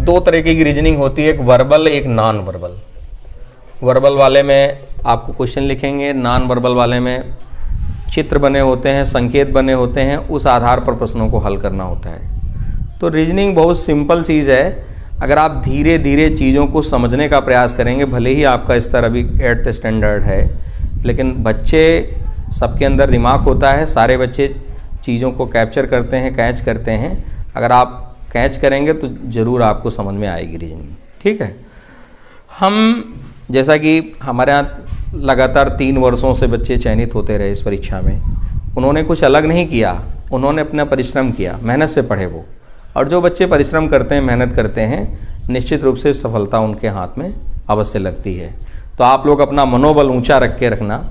दो तरीके की रीजनिंग होती है, एक वर्बल एक नॉन वर्बल। वर्बल वाले में आपको क्वेश्चन लिखेंगे, नॉन वर्बल वाले में चित्र बने होते हैं, संकेत बने होते हैं, उस आधार पर प्रश्नों को हल करना होता है। तो रीजनिंग बहुत सिंपल चीज़ है। अगर आप धीरे धीरे चीज़ों को समझने का प्रयास करेंगे, भले ही आपका स्तर अभी 8th स्टैंडर्ड है, लेकिन बच्चे सबके अंदर दिमाग होता है, सारे बच्चे चीज़ों को कैप्चर करते हैं, कैच करते हैं। अगर आप कैच करेंगे तो ज़रूर आपको समझ में आएगी रीजनिंग। ठीक है, हम जैसा कि हमारे यहाँ लगातार 3 वर्षों से बच्चे चयनित होते रहे इस परीक्षा में, उन्होंने कुछ अलग नहीं किया, उन्होंने अपना परिश्रम किया, मेहनत से पढ़े वो। और जो बच्चे परिश्रम करते हैं, मेहनत करते हैं, निश्चित रूप से सफलता उनके हाथ में अवश्य लगती है। तो आप लोग अपना मनोबल ऊंचा रख के रखना,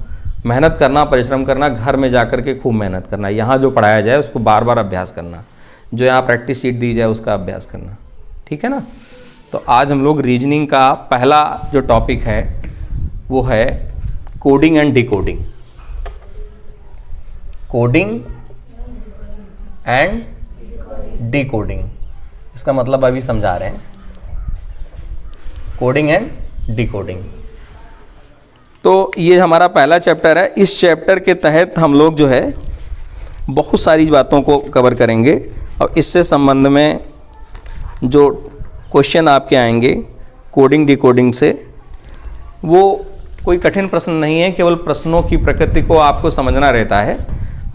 मेहनत करना, परिश्रम करना, घर में जाकर के खूब मेहनत करना, यहाँ जो पढ़ाया जाए उसको बार बार अभ्यास करना, जो यहाँ प्रैक्टिस शीट दी जाए उसका अभ्यास करना। ठीक है ना। तो आज हम लोग रीजनिंग का पहला जो टॉपिक है वो है coding and decoding. Coding and decoding, इसका मतलब अभी समझा रहे हैं, कोडिंग एंड डिकोडिंग। तो ये हमारा पहला चैप्टर है। इस चैप्टर के तहत हम लोग जो है बहुत सारी बातों को कवर करेंगे और इससे संबंध में जो क्वेश्चन आपके आएंगे कोडिंग डिकोडिंग से, वो कोई कठिन प्रश्न नहीं है, केवल प्रश्नों की प्रकृति को आपको समझना रहता है।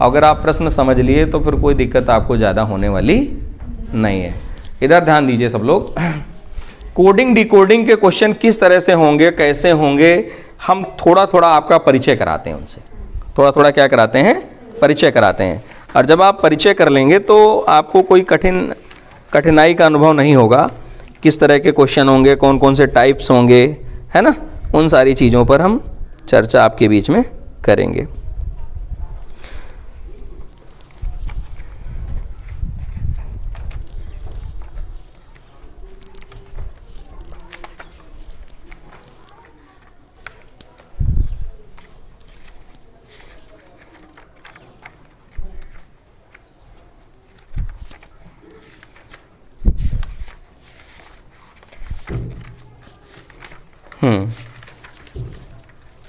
अगर आप प्रश्न समझ लिए तो फिर कोई दिक्कत आपको ज़्यादा होने वाली नहीं है। इधर ध्यान दीजिए सब लोग। कोडिंग डिकोडिंग के क्वेश्चन किस तरह से होंगे, कैसे होंगे, हम थोड़ा थोड़ा आपका परिचय कराते हैं उनसे। थोड़ा थोड़ा क्या कराते हैं, परिचय कराते हैं। और जब आप परिचय कर लेंगे तो आपको कोई कठिनाई का अनुभव नहीं होगा। किस तरह के क्वेश्चन होंगे, कौन कौन से टाइप्स होंगे, है ना, उन सारी चीज़ों पर हम चर्चा आपके बीच में करेंगे।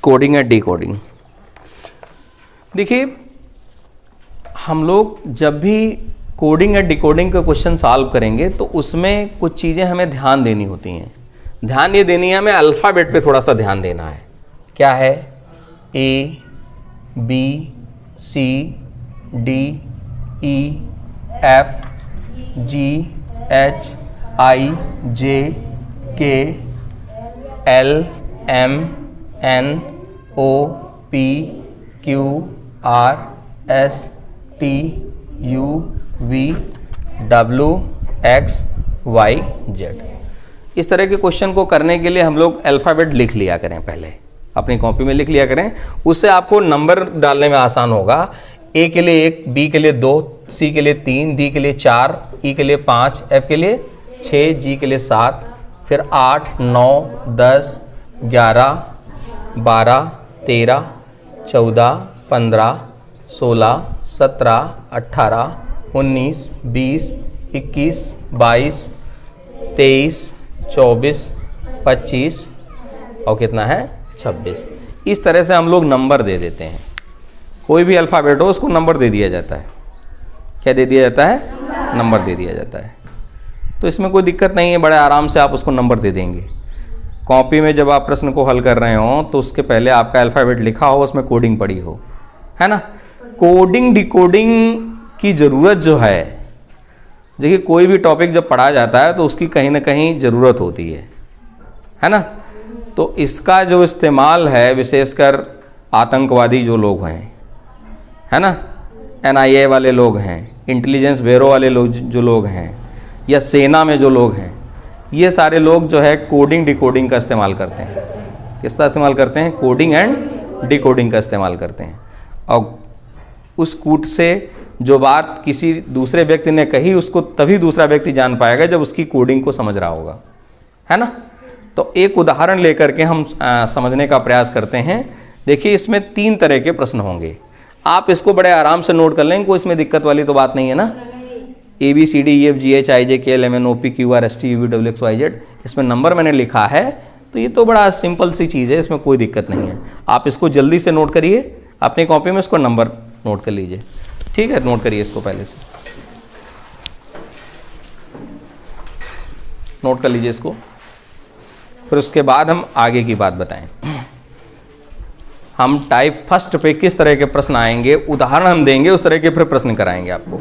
Coding and decoding. देखिए, हम लोग जब भी कोडिंग एंड डिकोडिंग का क्वेश्चन सॉल्व करेंगे तो उसमें कुछ चीज़ें हमें ध्यान देनी होती हैं। ध्यान ये देनी है, हमें अल्फ़ाबेट पे थोड़ा सा ध्यान देना है। क्या है, A B C D E F G H I J K L M N O P Q R S T U V W X Y Z। इस तरह के क्वेश्चन को करने के लिए हम लोग अल्फ़ाबेट लिख लिया करें, पहले अपनी कॉपी में लिख लिया करें। उससे आपको नंबर डालने में आसान होगा। A के लिए 1, B के लिए 2, C के लिए 3, D के लिए 4, E के लिए 5, F के लिए 6, G के लिए 7, फिर 8, 9, 10, 11, 12, 13, 14, 15, 16, 17, 18, 19, 20, 21, 22, 23, 24, 25 और कितना है 26। इस तरह से हम लोग नंबर दे देते हैं। कोई भी अल्फ़ाबेट हो उसको नंबर दे दिया जाता है। क्या दे दिया जाता है, नंबर दे दिया जाता है। तो इसमें कोई दिक्कत नहीं है, बड़े आराम से आप उसको नंबर दे देंगे। कॉपी में जब आप प्रश्न को हल कर रहे हो तो उसके पहले आपका अल्फ़ाबेट लिखा हो, उसमें कोडिंग पड़ी हो, है ना। कोडिंग डिकोडिंग की ज़रूरत जो है, देखिए कोई भी टॉपिक जब पढ़ा जाता है तो उसकी कहीं ना कहीं ज़रूरत होती है ना। तो इसका जो इस्तेमाल है विशेषकर आतंकवादी जो लोग हैं, है ना, NIA वाले लोग हैं, इंटेलिजेंस ब्यूरो वाले लोग जो लोग हैं, या सेना में जो लोग हैं, ये सारे लोग जो है कोडिंग डिकोडिंग का इस्तेमाल करते हैं। किसका इस्तेमाल करते हैं, कोडिंग एंड डिकोडिंग का इस्तेमाल करते हैं। और उस कूट से जो बात किसी दूसरे व्यक्ति ने कही उसको तभी दूसरा व्यक्ति जान पाएगा जब उसकी कोडिंग को समझ रहा होगा, है ना। तो एक उदाहरण लेकर के हम समझने का प्रयास करते हैं। देखिए, इसमें 3 तरह के प्रश्न होंगे। आप इसको बड़े आराम से नोट कर लेंगे, कोई इसमें दिक्कत वाली तो बात नहीं है ना। ABCDEFGHIJKLMNOPQRSTUVWXYZ, इसमें नंबर मैंने लिखा है, तो ये तो बड़ा सिंपल सी चीज़ है, इसमें कोई दिक्कत नहीं है। आप इसको जल्दी से नोट करिए, अपनी कॉपी में इसको नंबर नोट कर लीजिए, ठीक है, नोट करिए इसको, पहले से नोट कर लीजिए इसको, फिर उसके बाद हम आगे की बात बताएं। हम टाइप फर्स्ट पे किस तरह के प्रश्न आएंगे, उदाहरण हम देंगे, उस तरह के फिर प्रश्न कराएंगे आपको।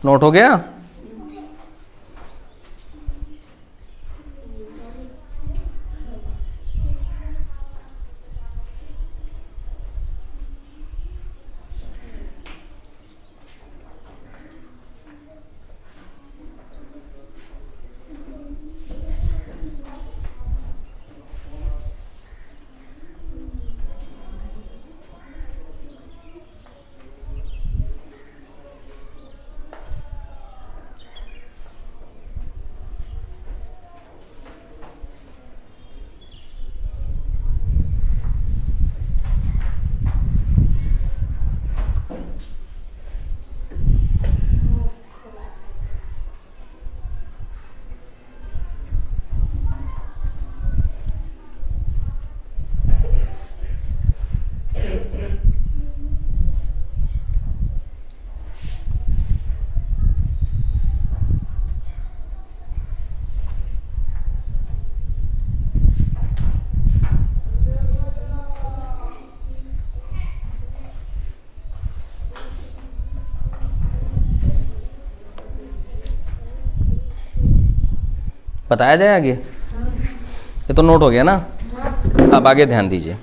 नोट हो गया? बताया जाए आगे? ये तो नोट हो गया ना? अब आगे ध्यान दीजिए,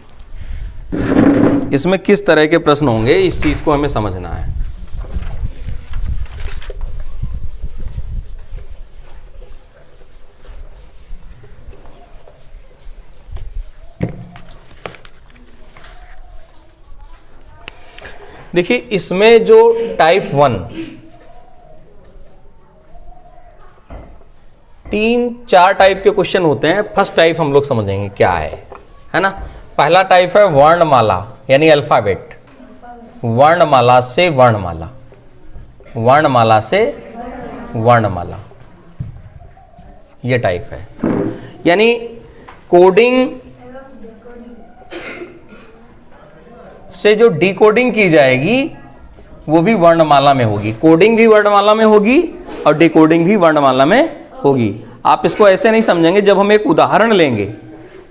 इसमें किस तरह के प्रश्न होंगे, इस चीज को हमें समझना है। देखिए, इसमें जो टाइप 1 3-4 टाइप के क्वेश्चन होते हैं। फर्स्ट टाइप हम लोग समझेंगे क्या है ना। पहला टाइप है वर्णमाला, यानी अल्फाबेट, वर्णमाला से वर्णमाला, वर्णमाला से वर्णमाला, ये टाइप है। यानी कोडिंग से जो डिकोडिंग की जाएगी वो भी वर्णमाला में होगी, कोडिंग भी वर्णमाला में होगी और डिकोडिंग भी वर्णमाला में होगी। आप इसको ऐसे नहीं समझेंगे, जब हम एक उदाहरण लेंगे,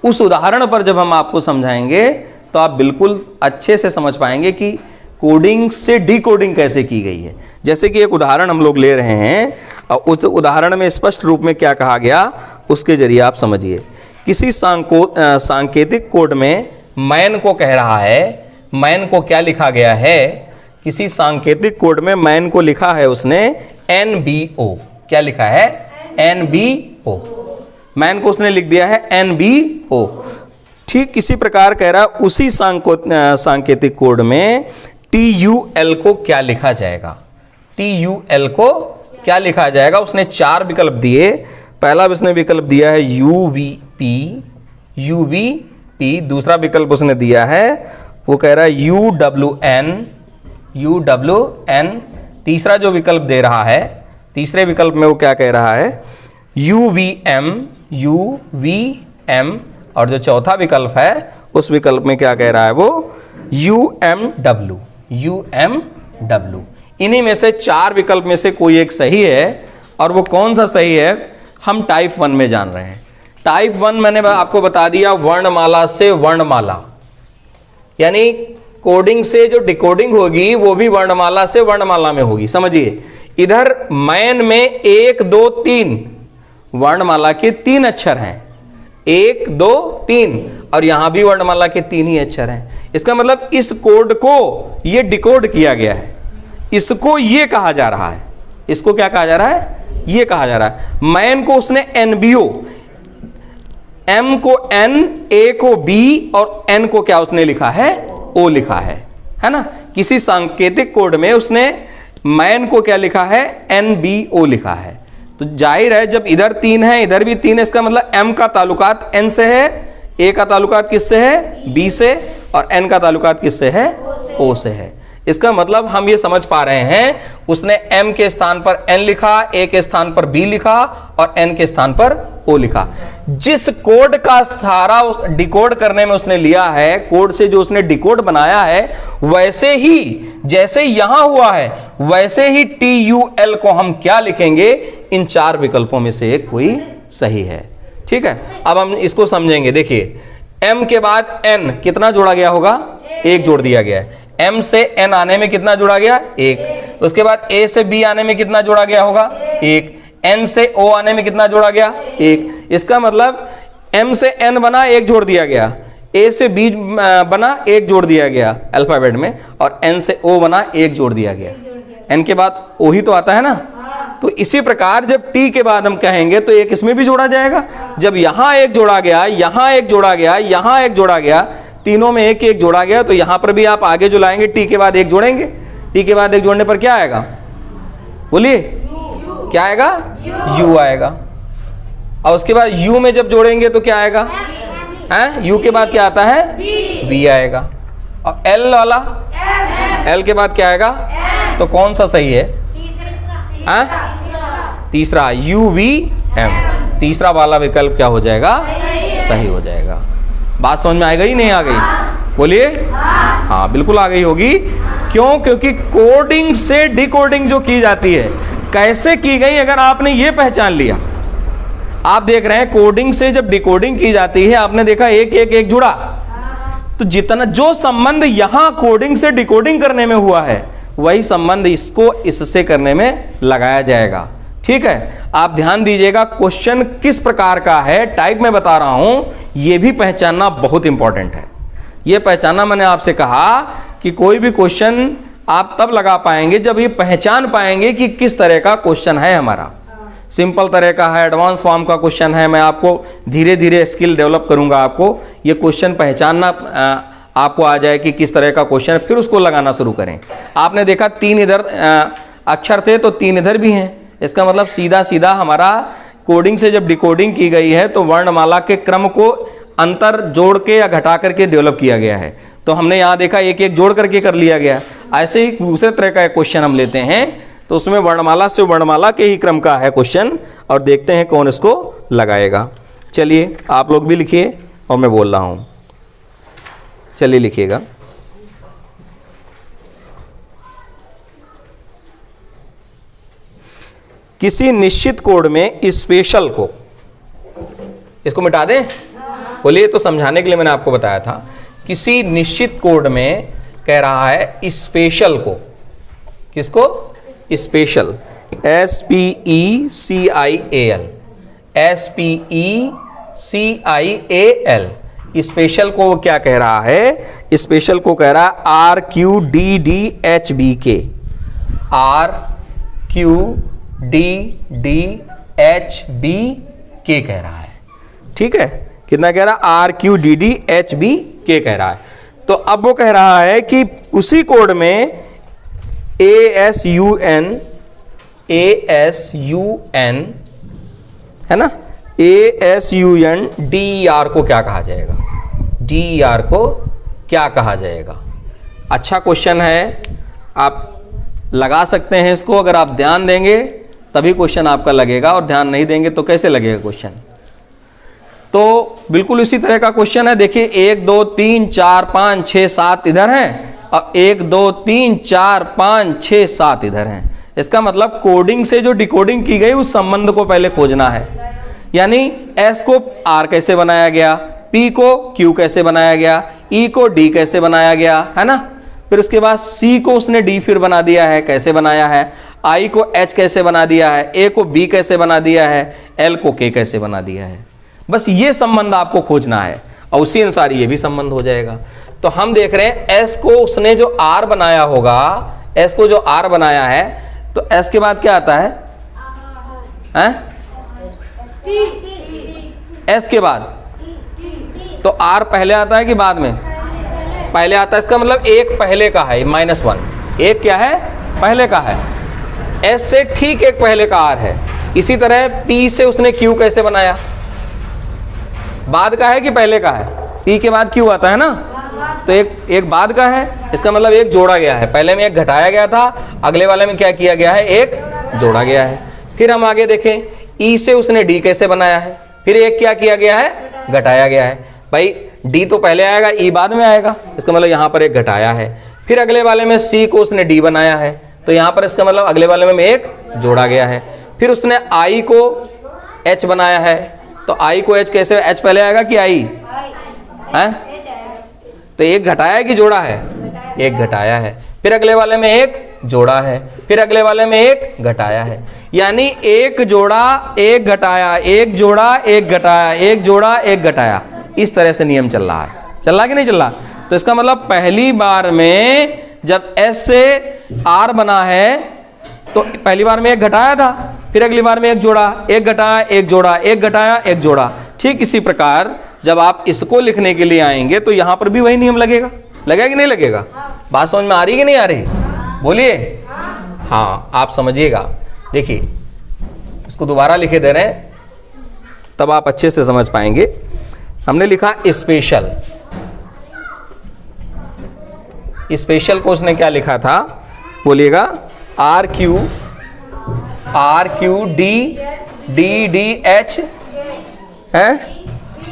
उस उदाहरण पर जब हम आपको समझाएंगे तो आप बिल्कुल अच्छे से समझ पाएंगे कि कोडिंग से डिकोडिंग कैसे की गई है। जैसे कि एक उदाहरण हम लोग ले रहे हैं और उस उदाहरण में स्पष्ट रूप में क्या कहा गया उसके जरिए आप समझिए। किसी सांकेतिक कोड में मैन को कह रहा है, मैन को क्या लिखा गया है, किसी सांकेतिक कोड में मैन को लिखा है उसने NBO, क्या लिखा है NBO, मैन को उसने लिख दिया है NBO। ठीक इसी प्रकार कह रहा उसी सांकेतिक कोड में TUL को क्या लिखा जाएगा, TUL को क्या लिखा जाएगा। उसने 4 विकल्प दिए। पहला उसने विकल्प दिया है UVP, UVP। दूसरा विकल्प उसने दिया है, वो कह रहा है UWN। तीसरा जो विकल्प दे रहा है, तीसरे विकल्प में वो क्या कह रहा है, UVM। और जो चौथा विकल्प है उस विकल्प में क्या कह रहा है वो UMW। इन्हीं में से 4 विकल्प में से कोई एक सही है, और वो कौन सा सही है हम टाइप 1 में जान रहे हैं। टाइप 1 मैंने आपको बता दिया, वर्णमाला से वर्णमाला, यानी कोडिंग से जो डिकोडिंग होगी वो भी वर्णमाला से वर्णमाला में होगी। समझिए, इधर मैन में 1 2 3 वर्णमाला के 3 अक्षर हैं, 1 2 3, और यहां भी वर्णमाला के 3 ही अक्षर हैं। इसका मतलब इस कोड को ये डिकोड किया गया है, इसको ये कहा जा रहा है। इसको क्या कहा जा रहा है, ये कहा जा रहा है। मैन को उसने NBO, M को N, A को B और N को क्या उसने लिखा है, O लिखा है ना। किसी सांकेतिक कोड में उसने मैन को क्या लिखा है, NBO लिखा है। तो जाहिर है जब इधर 3 है इधर भी 3 है, इसका मतलब M का ताल्लुकात N से है, A का ताल्लुकात किससे है, B से, और N का ताल्लुकात किससे है, O से है। इसका मतलब हम ये समझ पा रहे हैं, उसने M के स्थान पर N लिखा, A के स्थान पर B लिखा और N के स्थान पर O लिखा। जिस कोड का सहारा डिकोड करने में उसने लिया है, कोड से जो उसने डिकोड बनाया है, वैसे ही जैसे यहां हुआ है वैसे ही TUL को हम क्या लिखेंगे, इन 4 विकल्पों में से एक कोई सही है। ठीक है, अब हम इसको समझेंगे। देखिए, M के बाद N कितना जोड़ा गया होगा, 1 जोड़ दिया गया है। M से N आने में कितना जोड़ा गया, 1। उसके बाद A से B आने में कितना जोड़ा गया होगा, 1। N से O आने में कितना जोड़ा गया, 1। इसका मतलब M से N बना, 1 जोड़ दिया गया, A से B बना, 1 जोड़ दिया गया अल्फाबेट में, और N से O बना, 1 जोड़ दिया गया। N के बाद O ही तो आता है ना। तो इसी प्रकार जब T के बाद हम कहेंगे तो 1 इसमें भी जोड़ा जाएगा। जब यहां 1 जोड़ा गया, यहां 1 जोड़ा गया, यहां 1 जोड़ा गया, तीनों में 1 1 जोड़ा गया, तो यहां पर भी आप आगे जो लाएंगे T के बाद 1 जोड़ेंगे। T के बाद 1 जोड़ने पर क्या आएगा, बोलिए क्या आएगा, U आएगा। और उसके बाद U में जब जोड़ेंगे तो क्या आएगा, U के बाद क्या आता है, B आएगा। और L वाला, L के बाद क्या आएगा, तो कौन सा सही है, तीसरा UVM। तीसरा वाला विकल्प क्या हो जाएगा, सही हो जाएगा। बात समझ में आ गई, नहीं आ गई, बोलिए। हाँ बिल्कुल आ गई होगी। क्यों, क्योंकि कोडिंग से डिकोडिंग जो की जाती है कैसे की गई, अगर आपने ये पहचान लिया। आप देख रहे हैं कोडिंग से जब डिकोडिंग की जाती है, आपने देखा 1 1 1 जुड़ा, तो जितना जो संबंध यहां कोडिंग से डिकोडिंग करने में हुआ है, वही संबंध इसको इससे करने में लगाया जाएगा। ठीक है, आप ध्यान दीजिएगा, क्वेश्चन किस प्रकार का है, टाइप में बता रहा हूं, यह भी पहचानना बहुत इंपॉर्टेंट है। यह पहचानना, मैंने आपसे कहा कि कोई भी क्वेश्चन आप तब लगा पाएंगे जब ये पहचान पाएंगे कि किस तरह का क्वेश्चन है हमारा। सिंपल तरह का है, एडवांस फॉर्म का क्वेश्चन है, मैं आपको धीरे धीरे स्किल डेवलप करूंगा। आपको ये क्वेश्चन पहचानना आपको आ जाए कि किस तरह का क्वेश्चन है, फिर उसको लगाना शुरू करें। आपने देखा 3 इधर अक्षर थे तो 3 इधर भी हैं, इसका मतलब सीधा सीधा हमारा कोडिंग से जब डिकोडिंग की गई है तो वर्णमाला के क्रम को अंतर जोड़ के या घटा करके डेवलप किया गया है। तो हमने यहाँ देखा 1 1 जोड़ करके कर लिया गया। ऐसे ही दूसरे तरह का क्वेश्चन हम लेते हैं तो उसमें वर्णमाला से वर्णमाला के ही क्रम का है क्वेश्चन, और देखते हैं कौन इसको लगाएगा। चलिए आप लोग भी लिखिए और मैं बोल रहा हूँ, चलिए लिखिएगा। किसी निश्चित कोड में स्पेशल को, इसको मिटा दें, बोलिए। तो समझाने के लिए मैंने आपको बताया था, किसी निश्चित कोड में कह रहा है स्पेशल को, किसको, स्पेशल, SPECIAL, SPECIAL, स्पेशल को वो क्या कह रहा है, स्पेशल को कह रहा है RQDDHBK, RQDDHBK कह रहा है। ठीक है, कितना कह रहा है, RQDDHBK कह रहा है। तो अब वो कह रहा है कि उसी कोड में ASUN है ना, ASUNDER को क्या कहा जाएगा? DER को क्या कहा जाएगा? अच्छा क्वेश्चन है, आप लगा सकते हैं इसको। अगर आप ध्यान देंगे तभी क्वेश्चन आपका लगेगा, और ध्यान नहीं देंगे तो कैसे लगेगा क्वेश्चन? तो बिल्कुल इसी तरह का क्वेश्चन है। देखिए 1 2 3 4 5 6 7 इधर हैं, और 1 2 3 4 5 6 7 इधर हैं। इसका मतलब कोडिंग से जो डिकोडिंग की गई उस संबंध को पहले खोजना है। यानी S को R कैसे बनाया गया, P को Q कैसे बनाया गया, E को D कैसे बनाया गया, है ना। फिर उसके बाद C को उसने D फिर बना दिया है, कैसे बनाया है। I को H कैसे बना दिया है, A को B कैसे बना दिया है, L को K कैसे बना दिया है। बस ये संबंध आपको खोजना है, और उसी अनुसार ये भी संबंध हो जाएगा। तो हम देख रहे हैं S को उसने जो R बनाया होगा, S को जो R बनाया है, तो S के बाद क्या आता है? S के बाद तो R पहले आता है कि बाद में? पहले आता है। इसका मतलब एक पहले का है, -1 एक क्या है? पहले का है। S से ठीक एक पहले का R है। इसी तरह P से उसने Q कैसे बनाया? बाद का है कि पहले का है? P के बाद Q आता है ना, तो एक बाद का है। इसका मतलब एक जोड़ा गया है। पहले में एक घटाया गया था, अगले वाले में क्या किया गया है? एक जोड़ा गया है। फिर हम आगे देखें, E से उसने D कैसे बनाया है? फिर एक क्या किया गया है? घटाया गया है। भाई D तो पहले आएगा, E बाद में आएगा, इसका मतलब यहाँ पर एक घटाया है। फिर अगले वाले में C को उसने D बनाया है, तो यहाँ पर इसका मतलब अगले वाले में एक जोड़ा गया है। फिर उसने I को H बनाया है, तो I को H कैसे? H पहले आएगा कि I है? तो एक घटाया है कि जोड़ा है? एक घटाया है। फिर अगले वाले में एक जोड़ा है, फिर अगले वाले में एक घटाया है। यानी एक जोड़ा एक घटाया, एक जोड़ा एक घटाया, एक जोड़ा एक घटाया। इस तरह से नियम चल रहा है। चल रहा है कि नहीं चल रहा? तो इसका मतलब पहली बार में जब S से R बना है, तो पहली बार में एक घटाया था, फिर अगली बार में एक जोड़ा, एक घटाया, एक जोड़ा, एक घटाया, एक जोड़ा। ठीक इसी प्रकार जब आप इसको लिखने के लिए आएंगे तो यहां पर भी वही नियम लगेगा। लगेगा कि नहीं लगेगा? बात समझ में आ रही कि नहीं आ रही? बोलिए। हाँ, आप समझिएगा। देखिए इसको दोबारा लिखे दे रहे हैं, तब आप अच्छे से समझ पाएंगे। हमने लिखा स्पेशल। स्पेशल को उसने क्या लिखा था? बोलिएगा RQ DDH है,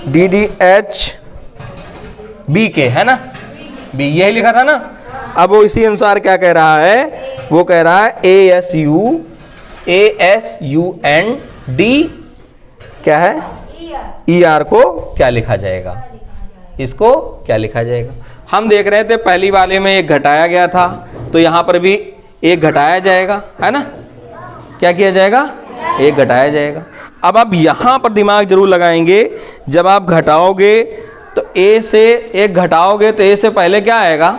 DDH BK है ना, B यही लिखा था ना। अब वो इसी अनुसार क्या कह रहा है? वो कह रहा है ASUND क्या है? ER को क्या लिखा जाएगा? इसको क्या लिखा जाएगा? हम देख रहे थे पहली वाले में एक घटाया गया था, तो यहां पर भी एक घटाया जाएगा, है ना। क्या किया जाएगा? एक घटाया जाएगा। अब आप यहां पर दिमाग जरूर लगाएंगे, जब आप घटाओगे तो A से एक घटाओगे तो A से पहले क्या आएगा?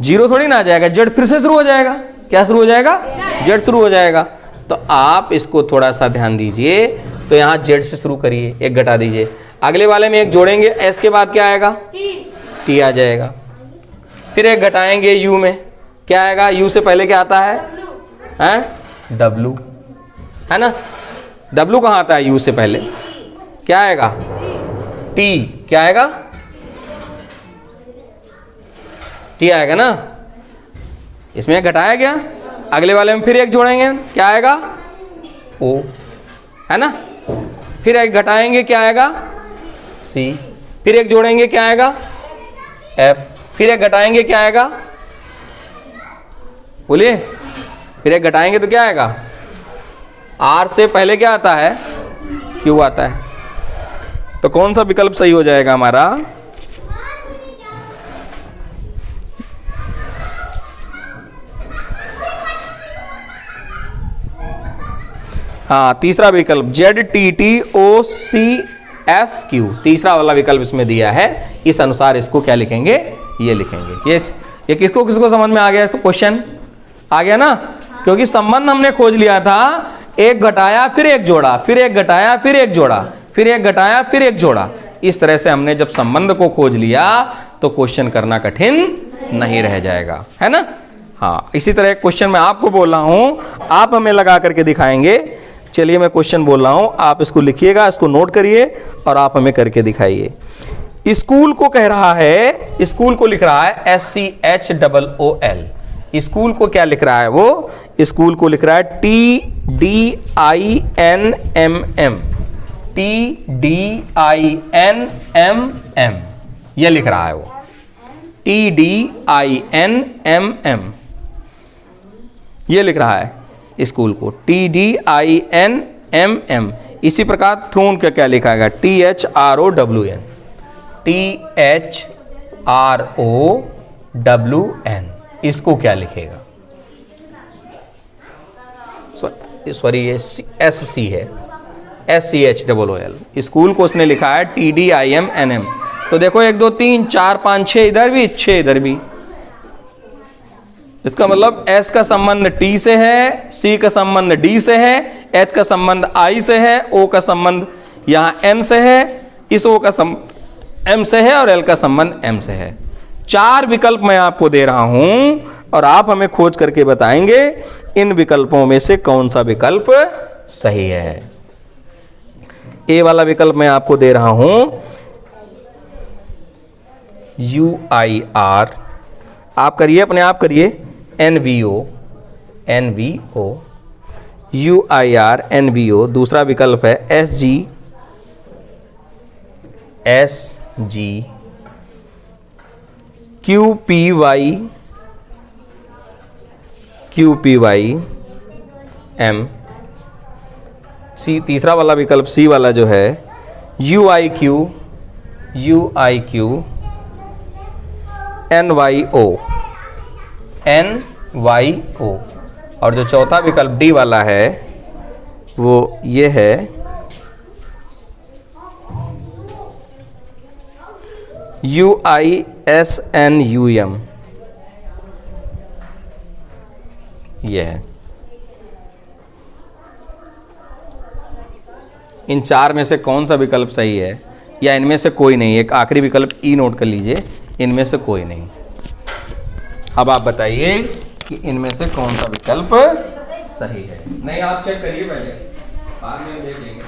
0 थोड़ी ना आ जाएगा, Z फिर से शुरू हो जाएगा। क्या शुरू हो जाएगा? Z शुरू हो जाएगा। तो आप इसको थोड़ा सा ध्यान दीजिए। तो यहाँ Z से शुरू करिए, एक घटा दीजिए, अगले वाले में एक जोड़ेंगे, S के बाद क्या आएगा? T आ जाएगा। फिर एक घटाएंगे U में, क्या आएगा? U से पहले क्या आता है? W है ना। W कहाँ आता है? U से पहले क्या आएगा? T। क्या आएगा? T आएगा ना। इसमें घटाया गया, अगले वाले में फिर एक जोड़ेंगे, क्या आएगा? O है ना। फिर एक घटाएंगे, क्या आएगा? C। फिर एक जोड़ेंगे, क्या आएगा? F। फिर एक घटाएंगे, क्या आएगा? बोलिए। फिर एक घटाएंगे तो क्या आएगा? R से पहले क्या आता है? Q आता है। तो कौन सा विकल्प सही हो जाएगा हमारा? हाँ, तीसरा विकल्प ZTTOCFQ, तीसरा वाला विकल्प इसमें दिया है। इस अनुसार इसको क्या लिखेंगे? ये लिखेंगे। ये किसको किसको समझ में आ गया? इस क्वेश्चन आ गया ना, क्योंकि संबंध हमने खोज लिया था। एक घटाया फिर एक जोड़ा, फिर एक घटाया फिर एक जोड़ा, फिर एक घटाया फिर एक जोड़ा। इस तरह से हमने जब संबंध को खोज लिया तो क्वेश्चन करना कठिन नहीं रह जाएगा, है ना। हाँ, इसी तरह क्वेश्चन मैं आपको बोल रहा हूं, आप हमें लगा करके दिखाएंगे। चलिए मैं क्वेश्चन बोल रहा हूं, आप इसको लिखिएगा, इसको नोट करिए और आप हमें करके दिखाइए। स्कूल को कह रहा है, स्कूल को लिख रहा है SCHOOL। स्कूल को क्या लिख रहा है वो? स्कूल को लिख रहा है TDINMM। TDINMM ये लिख रहा है वो, TDINMM ये लिख रहा है स्कूल को, TDINMM। इसी प्रकार थ्रोन का क्या लिखा है? THROWN। THROWN इसको क्या लिखेगा? सॉरी ये SC है, SCHOOL। स्कूल को उसने लिखा है TDINMM। तो देखो 1 2 3 4 5 6 इधर भी, 6 इधर भी। इसका मतलब S का संबंध T से है, C का संबंध D से है, H का संबंध I से है, O का संबंध यहाँ N से है, इस O का संबंध M से है और L का संबंध M से है। 4 विकल्प मैं आपको दे रहा हूं और आप हमें खोज करके बताएंगे इन विकल्पों में से कौन सा विकल्प सही है। ए वाला विकल्प मैं आपको दे रहा हूं UIR, आप करिए, अपने आप करिए, NVO UIR NVO। दूसरा विकल्प है SG QPY M। तीसरा वाला विकल्प C वाला जो है UIQ NYO। और जो चौथा विकल्प D वाला है वो ये है UISNUM। ये है। इन 4 में से कौन सा विकल्प सही है, या इनमें से कोई नहीं? एक आखिरी विकल्प E नोट कर लीजिए, इनमें से कोई नहीं। अब आप बताइए कि इनमें से कौन सा विकल्प सही है। नहीं, आप चेक करिए पहले, बाद में देख लेंगे।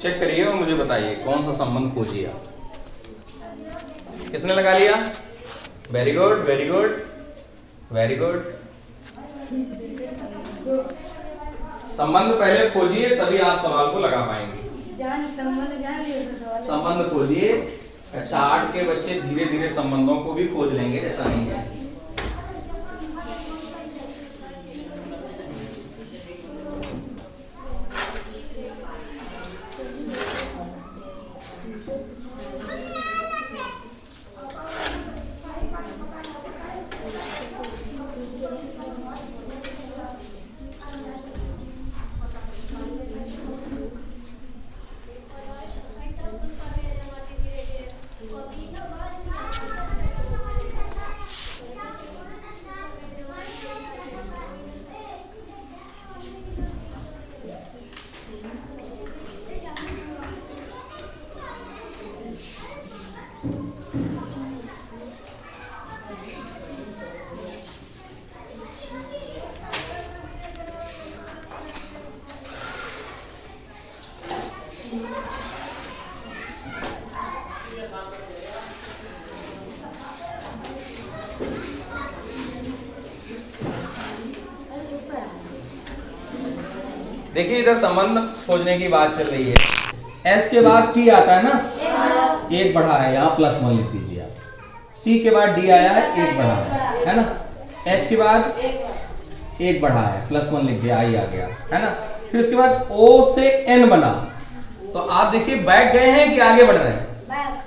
चेक करिए और मुझे बताइए कौन सा संबंध खोजिए आप। किसने लगा लिया? Very good very good very good. संबंध पहले खोजिए तभी आप सवाल को लगा पाएंगे। संबंध खोजिए। अच्छा, 8 के बच्चे धीरे धीरे संबंधों को भी खोज लेंगे, ऐसा नहीं है। देखिए इधर संबंध खोजने की बात चल रही है। S के बाद T आता है ना, 1 बढ़ा है, यहाँ +1 लिख दीजिए आप। C के बाद D आया है, 1 बढ़ा है ना। H के बाद 1 बढ़ा है, +1 लिख दिया, I आ गया, है ना। फिर उसके बाद O से N बना, तो आप देखिए बैक गए हैं कि आगे बढ़ रहे हैं?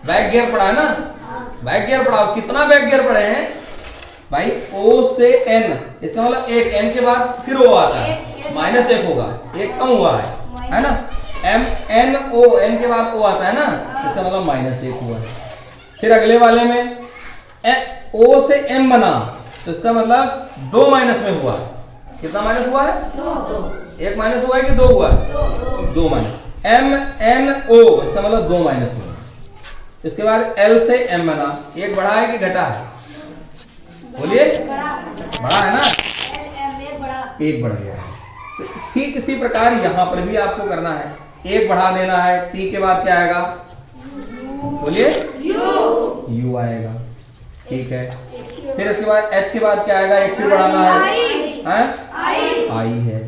बैक गियर पड़ा है ना, बैक गियर पड़ा। कितना बैक गियर पड़े हैं भाई? O से N, इसका मतलब 1, N के बाद फिर O आता है, -1 होगा, 1 कम हुआ है ना। MNO, N के बाद O आता है ना, इसका मतलब -1 हुआ है। फिर अगले वाले में O से M बना तो इसका मतलब 2 माइनस में हुआ। कितना माइनस हुआ है? 2। एक माइनस हुआ है कि 2 हुआ है? 2 माइनस। MNO इसका मतलब 2 माइनस हुआ। इसके बाद L से M बना, एक बढ़ा है कि घटा है? बोलिए, बड़ा है ना, एक बढ़ गया है। तो ठीक इसी प्रकार यहां पर भी आपको करना है, एक बढ़ा देना है। T के बाद क्या आएगा? बोलिए, U आएगा। ठीक है, फिर इसके बाद H के बाद क्या आएगा? एक फिर बढ़ाना है, I है।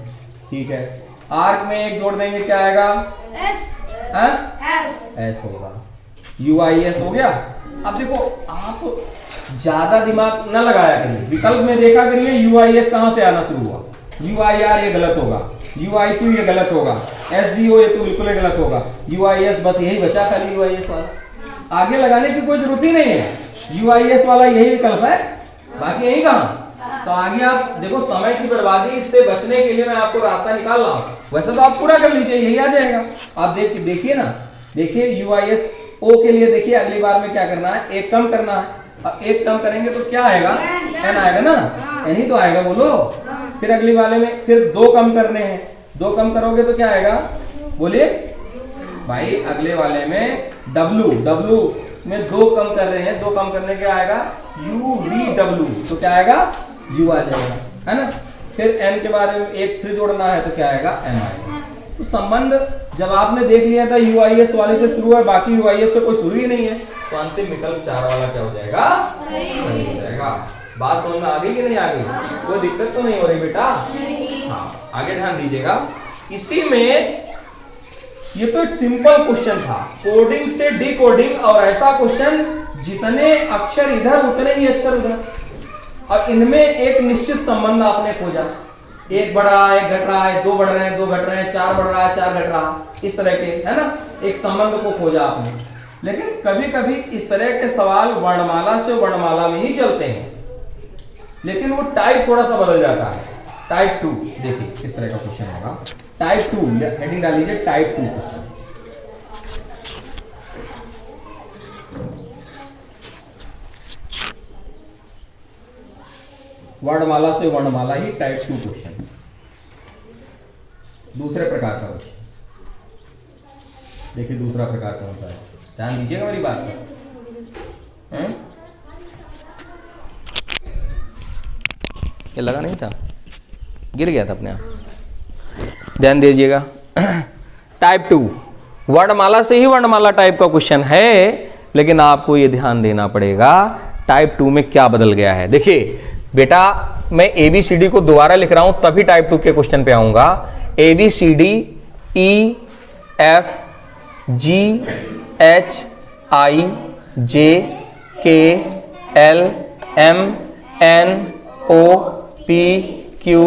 ठीक है, आर्क में एक जोड़ देंगे, क्या आएगा? S होगा। UIS हो गया। अब देखो, आप ज्यादा दिमाग न लगाया करिए, विकल्प में देखा करिए UIS कहां से आना शुरू हुआ। UIR ये गलत होगा, UIQ ये गलत होगा, SGO ये तो बिल्कुल ही गलत होगा। UIS बस यही बचा, खाली UIS वाला, आगे लगाने की कोई जरूरत ही नहीं है। UIS वाला यही विकल्प है, बाकी यही कहां। तो आगे आप देखो, समय की बर्बादी इससे बचने के लिए मैं आपको रास्ता निकाल रहा हूं। वैसे तो आप पूरा कर लीजिए, यही आ जाएगा। आप देखिए ना, देखिए UIS O के लिए देखिए, अगली बार में क्या करना है? एक कम करना है। अब एक कम करेंगे तो क्या आएगा? N आएगा ना, N ही तो आएगा, बोलो। फिर अगली वाले में फिर 2 कम करने हैं, 2 कम करोगे तो क्या आएगा? बोलिए भाई, अगले वाले में W में 2 कम कर रहे हैं, 2 कम करने क्या आएगा? UVW, तो क्या आएगा? U आ जाएगा, है ना। फिर N के बाद में एक फिर जोड़ना है तो क्या आएगा? M आएगा। तो संबंध जब आपने देख लिया था UIS वाले से शुरू है, बाकी UIS से कोई शुरू ही नहीं है, तो अंतिम विकल्प 4 वाला क्या हो जाएगा? सही हो जाएगा। बात समझ में आ गई कि नहीं आ गई? कोई दिक्कत तो नहीं हो रही बेटा? हाँ, आगे ध्यान दीजिएगा। इसी में ये तो एक सिंपल क्वेश्चन था, कोडिंग से डिकोडिंग, और ऐसा क्वेश्चन जितने अक्षर इधर उतने ही अक्षर उधर, और इनमें एक निश्चित संबंध आपने खोजा। एक बढ़ रहा है, एक घट रहा है, 2 बढ़ रहे हैं, 2 घट रहे हैं, 4 बढ़ रहा है, 4 घट रहा है, इस तरह के, है ना, एक संबंध को खोजा आपने। लेकिन कभी कभी इस तरह के सवाल वर्णमाला से वर्णमाला में ही चलते हैं, लेकिन वो टाइप थोड़ा सा बदल जाता है। टाइप 2 देखिए इस तरह का क्वेश्चन होगा। टाइप 2 हेडिंग डाल लीजिए, टाइप 2 क्वेश्चन। वर्णमाला से वर्णमाला ही, टाइप 2 क्वेश्चन, दूसरे प्रकार का क्वेश्चन। देखिए दूसरा प्रकार कौन सा है, ध्यान दीजिएगा मेरी बात पर। ये लगा नहीं था, गिर गया था अपने आप। ध्यान दीजिएगा, टाइप 2 वर्णमाला से ही वर्णमाला टाइप का क्वेश्चन है, लेकिन आपको ये ध्यान देना पड़ेगा टाइप 2 में क्या बदल गया है। देखिए बेटा, मैं ABCD को दोबारा लिख रहा हूं, तभी टाइप 2 के क्वेश्चन पे आऊंगा। ABCD E F G H I J K L M N O P Q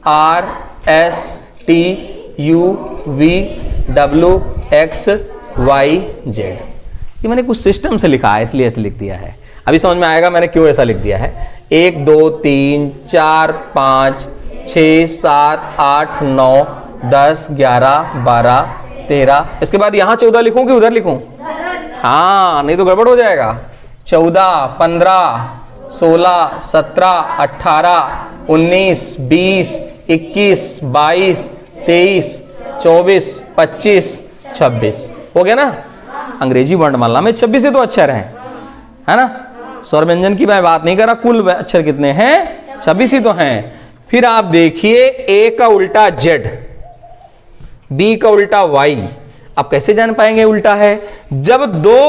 R S T U V W X Y Z। ये मैंने कुछ सिस्टम से लिखा है, इसलिए ऐसे लिख दिया है। अभी समझ में आएगा मैंने क्यों ऐसा लिख दिया है। 1 2 3 4 5 6 7 8 9 10 11 12 13, इसके बाद यहां 14 लिखूं कि उधर लिखूं? हाँ, नहीं तो गड़बड़ हो जाएगा। 14 15 16 17 18 19 20 21 22 23 24 25 26 हो गया ना। अंग्रेजी वर्णमाला में 26 ही तो अक्षर हैं, है ना। स्वर व्यंजन की मैं बात नहीं कर रहा, कुल अक्षर कितने हैं? 26 ही तो हैं। फिर आप देखिए, ए का उल्टा Z, बी का उल्टा Y। आप कैसे जान पाएंगे उल्टा है? जब 2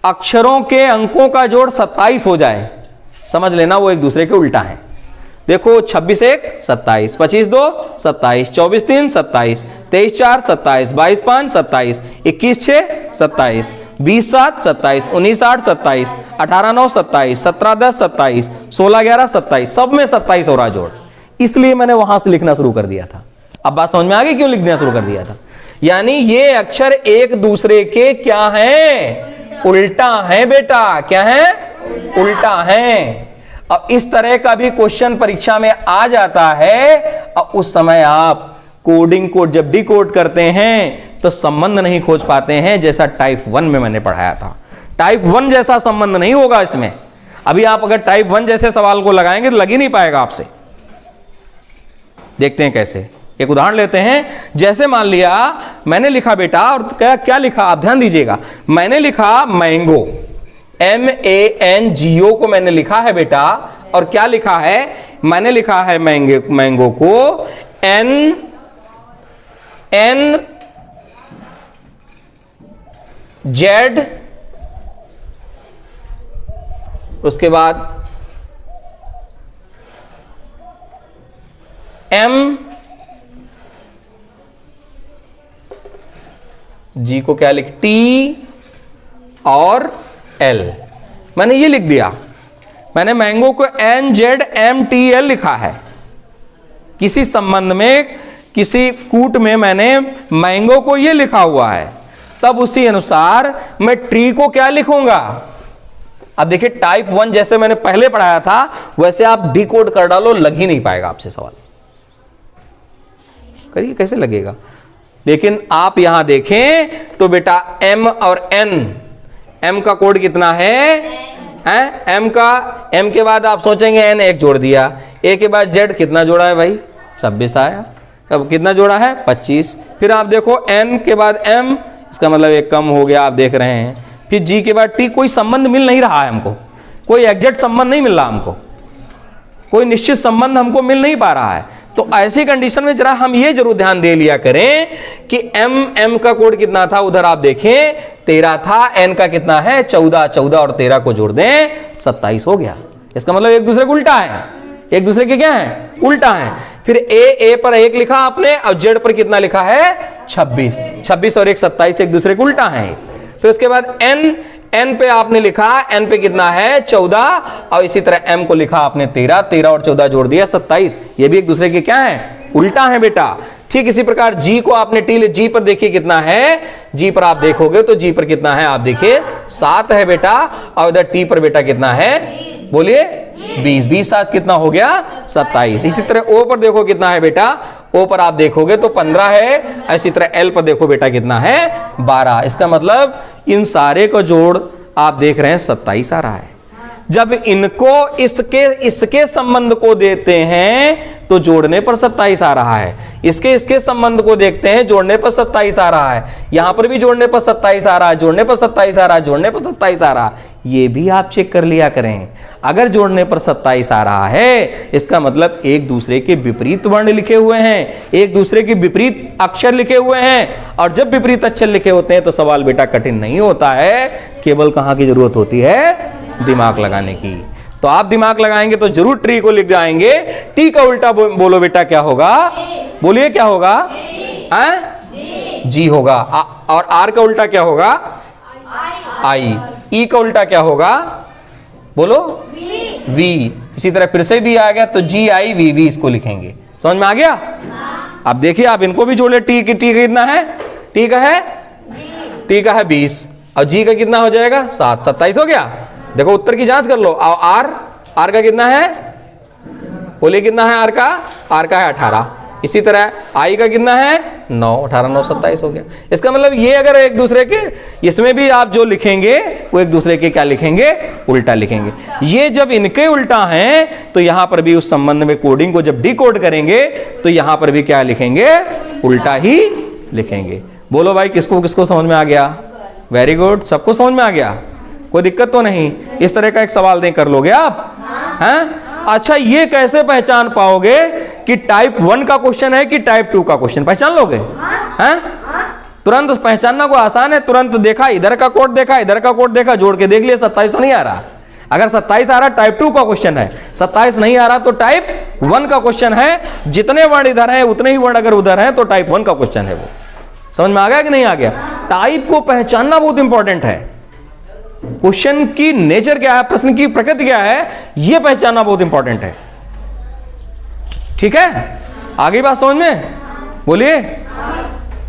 अक्षरों के अंकों का जोड़ 27 हो जाए, समझ लेना वो एक दूसरे के उल्टा है। देखो 26 1 27, 25 2 27, 24 3 27, 23 4 27, 22 5 27, 21 6 27, 20 7 27, 19 8 27, 18 9 27, 17 10 27, 16 11 27, सब में 27 हो रहा जोड़, इसलिए मैंने वहां से लिखना शुरू कर दिया था। अब बात समझ में आ गई क्यों लिखना शुरू कर दिया था? यानी ये अक्षर एक दूसरे के क्या हैं? उल्टा है बेटा। क्या है? उल्टा है। अब इस तरह का भी क्वेश्चन परीक्षा में आ जाता है, और उस समय आप कोडिंग को जब डिकोड करते हैं तो संबंध नहीं खोज पाते हैं, जैसा टाइप 1 में मैंने पढ़ाया था। टाइप 1 जैसा संबंध नहीं होगा इसमें। अभी आप अगर टाइप 1 जैसे सवाल को लगाएंगे तो लग ही नहीं पाएगा आपसे। देखते हैं कैसे, एक उदाहरण लेते हैं। जैसे मान लिया मैंने लिखा बेटा, और क्या लिखा आप ध्यान दीजिएगा, मैंने लिखा मैंगो, MANGO को मैंने लिखा है बेटा, और क्या लिखा है, मैंने लिखा है मैंगो को NZ, उसके बाद MG को क्या लिख, T और L, मैंने ये लिख दिया। मैंने मैंगो को NZMTL लिखा है। किसी संबंध में, किसी कूट में मैंने मैंगो को ये लिखा हुआ है, तब उसी अनुसार मैं ट्री को क्या लिखूंगा। अब देखिए टाइप 1 जैसे मैंने पहले पढ़ाया था वैसे आप डिकोड कर डालो, लग ही नहीं पाएगा आपसे सवाल। करिए कैसे लगेगा। लेकिन आप यहां देखें तो बेटा M और N, M का कोड कितना है, M के बाद आप सोचेंगे N एक जोड़ दिया, A के बाद Z कितना जोड़ा है भाई, 26 आया। अब कितना जोड़ा है, 25। फिर आप देखो N के बाद M, इसका मतलब एक कम हो गया, आप देख रहे हैं। फिर G के बाद T, कोई संबंध मिल नहीं रहा है हमको, कोई एग्जैक्ट संबंध नहीं मिल रहा हमको, कोई निश्चित संबंध हमको मिल नहीं पा रहा है। तो ऐसी कंडीशन में जरा हम ये जरूर ध्यान दे लिया करें कि M का कोड कितना था, उधर आप देखें 13 था, N का कितना है 14, 14 और 13 को जोड़ दें 27 हो गया। इसका मतलब एक दूसरे को उल्टा है, एक दूसरे के क्या है, उल्टा है। फिर A पर 1 लिखा आपने और Z पर कितना लिखा है 26, 26 और 1 27 एक दूसरे को उल्टा है। फिर उसके बाद N पे आपने लिखा, N पे कितना है 14, और इसी तरह M को लिखा आपने 13, 13 और 14 जोड़ दिया 27, ये भी एक दूसरे के क्या है, उल्टा है बेटा। ठीक इसी प्रकार G को आपने G पर देखिए कितना है, G पर आप देखोगे तो G पर कितना है, आप देखिए 7 है बेटा, और इधर T पर बेटा कितना है, बोलिए 20, 20 7 कितना हो गया 27। इसी तरह O पर देखो कितना है बेटा, O पर आप देखोगे तो 15 है, इसी तरह L पर देखो बेटा कितना है 12। इसका मतलब इन सारे को जोड़ आप देख रहे हैं 27 आ रहा है। जब इनको इसके संबंध को देते हैं तो जोड़ने पर 27 आ रहा है, इसके संबंध को देखते हैं जोड़ने पर 27 आ रहा है, यहां पर भी जोड़ने पर 27 आ रहा है, जोड़ने पर 27 आ रहा है, जोड़ने पर 27 आ रहा है। ये भी आप चेक कर लिया करें। अगर जोड़ने पर 27 आ रहा है इसका मतलब एक दूसरे के विपरीत वर्ण लिखे हुए हैं, एक दूसरे के विपरीत अक्षर लिखे हुए हैं, और जब विपरीत अक्षर लिखे होते हैं तो सवाल बेटा कठिन नहीं होता है, केवल कहां की जरूरत होती है, दिमाग लगाने की। तो आप दिमाग लगाएंगे तो जरूर ट्री को लिख जाएंगे। टी का उल्टा बोलो बेटा क्या होगा, बोलिए क्या होगा, जी होगा। और आर का उल्टा क्या होगा, आई। ई का उल्टा क्या होगा, बोलो वी। इसी तरह फिर से भी आ गया तो GIVV इसको लिखेंगे। समझ में आ गया। अब देखिए आप इनको भी जोड़े, टी कितना है, टी का है 20 और जी का कितना हो जाएगा 7, 27 हो गया। देखो उत्तर की जांच कर लो। और आर का कितना है, बोलिए कितना है, आर का है 18। इसी तरह आई का कितना है 9, 18 9 27 हो गया। इसका मतलब ये अगर एक दूसरे के, इसमें भी आप जो लिखेंगे वो एक दूसरे के क्या लिखेंगे, उल्टा लिखेंगे। ये जब इनके उल्टा हैं तो यहां पर भी उस संबंध में कोडिंग को जब डिकोड करेंगे तो यहां पर भी क्या लिखेंगे, उल्टा ही लिखेंगे। बोलो भाई किसको किसको समझ में आ गया, वेरी गुड, सबको समझ में आ गया, कोई दिक्कत तो नहीं। इस तरह का एक सवाल नहीं कर लोगे आप, हैं? अच्छा ये कैसे पहचान पाओगे कि टाइप 1 का क्वेश्चन है कि टाइप 2 का क्वेश्चन, पहचान लोगे, हैं? तुरंत पहचानना को आसान है। तुरंत देखा, इधर का कोड देखा, इधर का कोड देखा, जोड़ के देख लिया 27 तो नहीं आ रहा। अगर 27 आ रहा टाइप 2 का क्वेश्चन है, 27 नहीं आ रहा तो टाइप 1 का क्वेश्चन है। जितने वर्ण इधर हैं उतने ही वर्ण अगर उधर हैं तो टाइप 1 का क्वेश्चन है। वो समझ में आ गया कि नहीं आ गया। टाइप को पहचानना बहुत इंपॉर्टेंट है। क्वेश्चन की नेचर क्या है, प्रश्न की प्रकृति क्या है, यह पहचानना बहुत इंपॉर्टेंट है। ठीक है, आगे बात समझ में, बोलिए।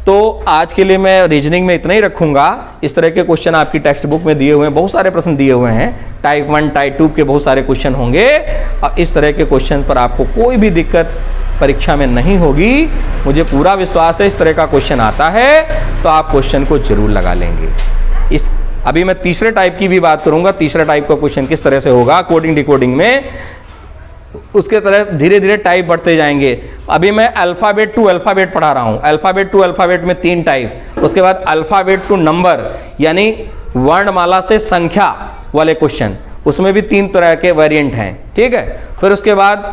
तो आज के लिए मैं रीजनिंग में इतना ही रखूंगा। इस तरह के क्वेश्चन आपकी टेक्स्ट बुक में दिए हुए हैं, बहुत सारे प्रश्न दिए हुए हैं। टाइप 1 टाइप 2 के बहुत सारे क्वेश्चन होंगे और इस तरह के क्वेश्चन पर आपको कोई भी दिक्कत परीक्षा में नहीं होगी। मुझे पूरा विश्वास है इस तरह का क्वेश्चन आता है तो आप क्वेश्चन को जरूर लगा लेंगे। इस अभी मैं तीसरे टाइप की भी बात करूंगा, तीसरा टाइप का क्वेश्चन किस तरह से होगा कोडिंग डिकोडिंग में, उसके तरफ धीरे धीरे टाइप बढ़ते जाएंगे। अभी मैं अल्फ़ाबेट टू अल्फ़ाबेट पढ़ा रहा हूँ, अल्फ़ाबेट टू अल्फ़ाबेट में 3 टाइप, उसके बाद अल्फ़ाबेट टू नंबर यानी वर्णमाला से संख्या वाले क्वेश्चन, उसमें भी 3 तरह के वेरिएंट हैं, ठीक है। फिर उसके बाद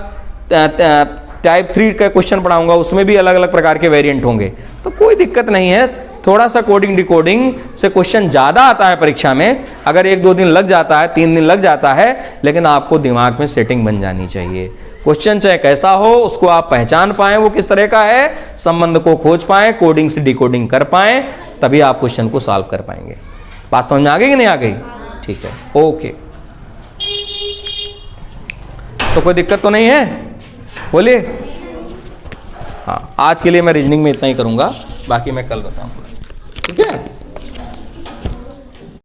टाइप 3 का क्वेश्चन पढ़ाऊंगा, उसमें भी अलग अलग प्रकार के वेरिएंट होंगे। तो कोई दिक्कत नहीं है, थोड़ा सा कोडिंग डिकोडिंग से क्वेश्चन ज़्यादा आता है परीक्षा में, अगर 1-2 दिन लग जाता है, 3 दिन लग जाता है, लेकिन आपको दिमाग में सेटिंग बन जानी चाहिए। क्वेश्चन चाहे कैसा हो उसको आप पहचान पाएं वो किस तरह का है, संबंध को खोज पाएं, कोडिंग से डिकोडिंग कर पाएं, तभी आप क्वेश्चन को सॉल्व कर पाएंगे। बात समझ में आ गई कि नहीं आ गई? ठीक है, ओके। तो कोई दिक्कत तो नहीं है, बोलिए। हाँ, आज के लिए मैं रीजनिंग में इतना ही करूंगा, बाकी मैं कल बताऊंगा, ठीक है।